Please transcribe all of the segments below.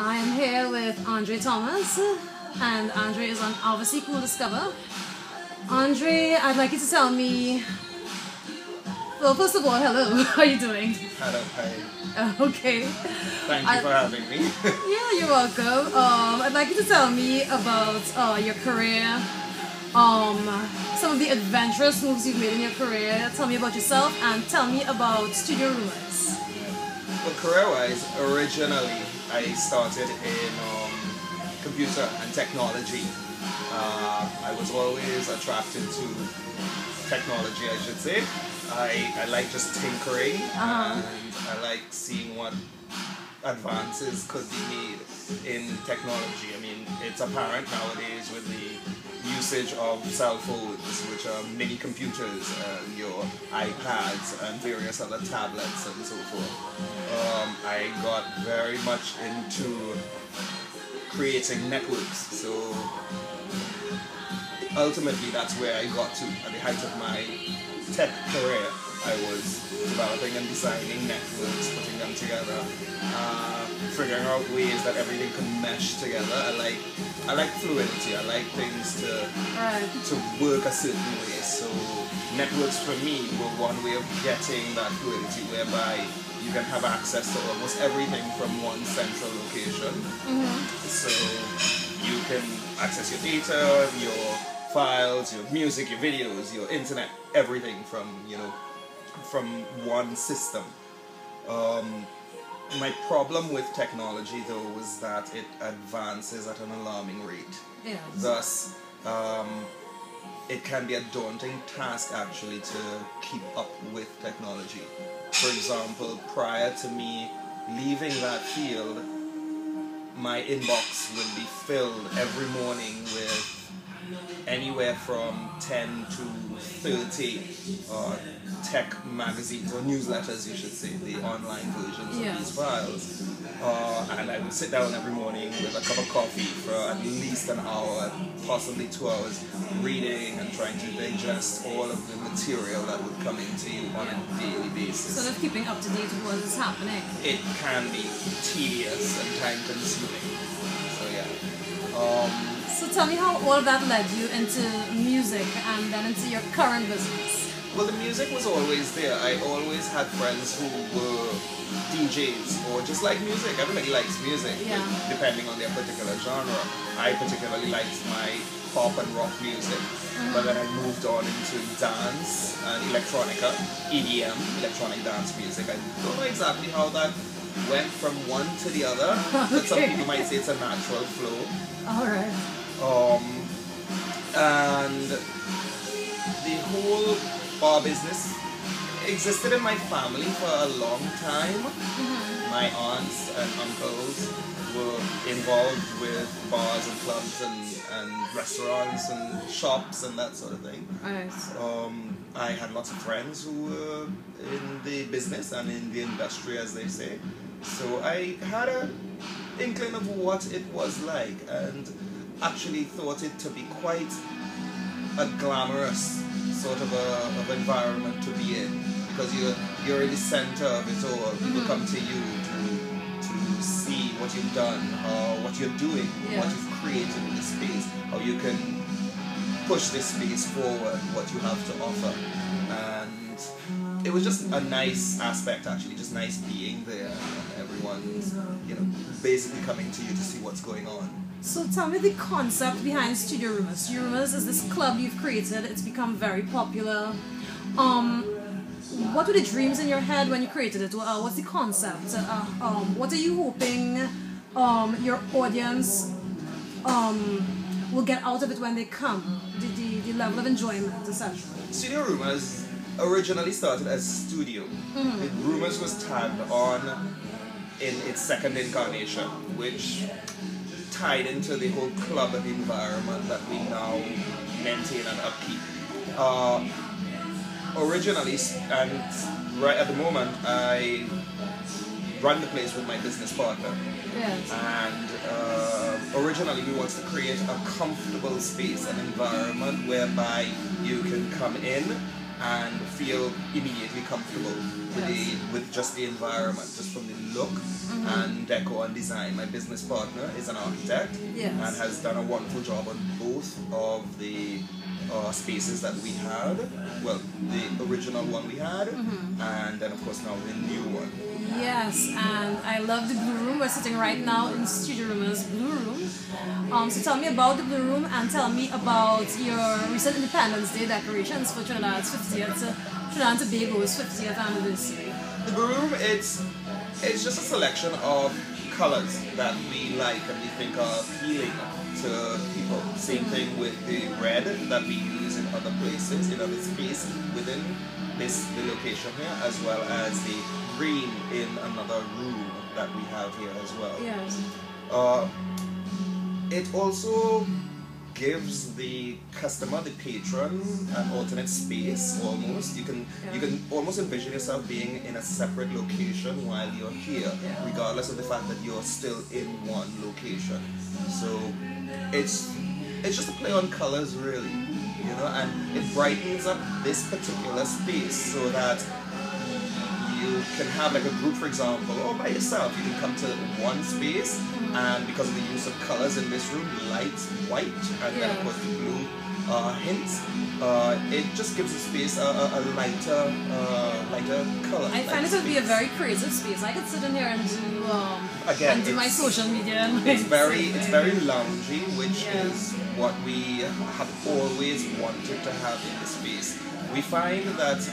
I am here with Andre Thomas, and Andre is on AvaC Cool Discover. Andre, I'd like you to tell me, well, first of all, hello, how are you doing? Hello, hi. Okay. Thank you for having me. Yeah, you're welcome. I'd like you to tell me about your career, some of the adventurous moves you've made in your career. Tell me about yourself and tell me about Studio Rumors. Well, career-wise, originally I started in computer and technology. I was always attracted to technology, I should say. I like just tinkering, and I like seeing what advances could be made in technology. I mean, it's apparent nowadays with the usage of cell phones, which are mini computers, and your iPads and various other tablets and so forth. I got very much into creating networks, so ultimately that's where I got to at the height of my tech career. I was developing and designing networks, putting them together, figuring out ways that everything can mesh together. I like fluidity. I like things to work a certain way. So networks for me were one way of getting that fluidity, whereby you can have access to almost everything from one central location. So you can access your data, your files, your music, your videos, your internet, everything from one system. My problem with technology, though, was that it advances at an alarming rate. Yeah. Thus, it can be a daunting task actually to keep up with technology. For example, prior to me leaving that field, my inbox will be filled every morning with anywhere from 10 to 30 tech magazines or newsletters, you should say, the online versions of these files. And I would sit down every morning with a cup of coffee for at least an hour, possibly 2 hours, reading and trying to digest all of the material that would come into you on a daily basis. Sort of keeping up to date with what is happening. It can be tedious and time consuming. So yeah. So tell me how all of that led you into music and then into your current business. Well, the music was always there. I always had friends who were DJs or just like music. Everybody likes music, depending on their particular genre. I particularly liked my pop and rock music, but then I moved on into dance and electronica, EDM, electronic dance music. I don't know exactly how that went from one to the other, but some people might say it's a natural flow. Alright. And the whole bar business existed in my family for a long time. My aunts and uncles were involved with bars and clubs and restaurants and shops and that sort of thing. I had lots of friends who were in the business and in the industry, as they say. So I had an inkling of what it was like, and actually thought it to be quite a glamorous sort of environment to be in, because you're in the center of it all. People come to you to see what you've done, or what you're doing, what you've created in the space, how you can push this space forward, what you have to offer. And it was just a nice aspect, actually, just nice being there, and everyone's basically coming to you to see what's going on. So tell me the concept behind Studio Rumors. Studio Rumors is this club you've created. It's become very popular. What were the dreams in your head when you created it? What's the concept? What are you hoping your audience will get out of it when they come? The level of enjoyment, etc. Studio Rumors originally started as Studio. Rumors was tagged on in its second incarnation, which tied into the whole club environment that we now maintain and upkeep. Originally, and right at the moment, I run the place with my business partner. And originally we wanted to create a comfortable space, an environment whereby you can come in and feel immediately comfortable with just the environment, just from the look and decor and design. My business partner is an architect and has done a wonderful job on both of the spaces that we had. Well, the original one we had, and then of course now the new one. Yes, and I love the Blue Room. We're sitting right now in Studio Roomers Blue Room. So tell me about the Blue Room and tell me about your recent Independence Day decorations for Trinidad and Tobago's 50th anniversary. The Blue Room, it's just a selection of colors that we like and we think are appealing to people. Same thing with the red that we use in other places, in other spaces within the location here, as well as the green in another room that we have here as well. Yes. It also gives the customer, the patron, an alternate space almost. You can almost envision yourself being in a separate location while you're here, regardless of the fact that you're still in one location. So it's just a play on colors really, you know, and it brightens up this particular space so that you can have like a group, for example, or by yourself. You can come to one space, and because of the use of colors in this room, light, white, and then of course the blue hints, it just gives the space a lighter color. I find it would be a very creative space. I could sit in here and do my social media. It's very loungy, which is what we have always wanted to have in the space. We find that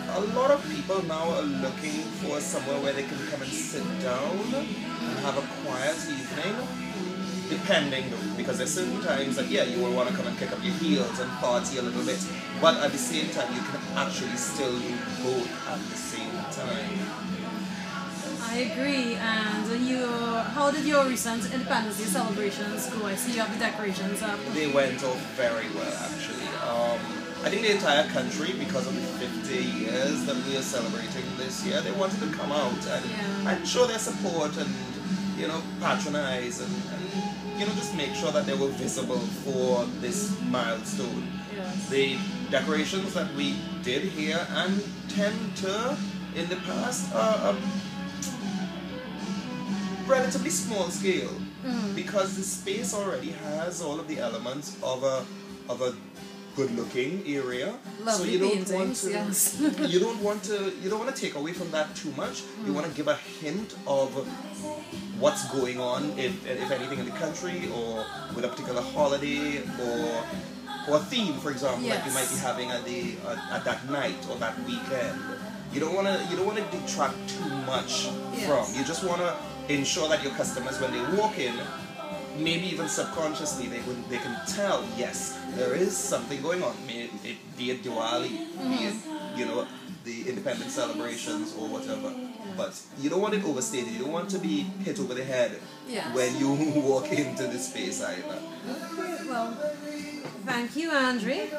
a lot of people now are looking for somewhere where they can come and sit down and have a quiet evening, depending though, because there's certain times that you will want to come and kick up your heels and party a little bit, but at the same time you can actually still do both at the same time. I agree. And how did your recent Independence Day celebrations go? I see you have the decorations up. They went off very well actually. I think the entire country, because of the 50 years that we are celebrating this year, they wanted to come out and show their support and, you know, patronize and you know, just make sure that they were visible for this milestone. Yes. The decorations that we did here and tend to, in the past, are relatively small scale because the space already has all of the elements of a good-looking area. Lovely so you don't paintings, want to you don't want to take away from that too much. You want to give a hint of what's going on, if anything, in the country or with a particular holiday or a theme, for example, that you might be having at that night or that weekend. You don't want to detract too much from. You just want to ensure that your customers, when they walk in, maybe even subconsciously, they can tell, yes, there is something going on. Be it Diwali, be it, you know, the independence celebrations or whatever. But you don't want it overstated. You don't want to be hit over the head when you walk into the space either. Well, thank you, Andre.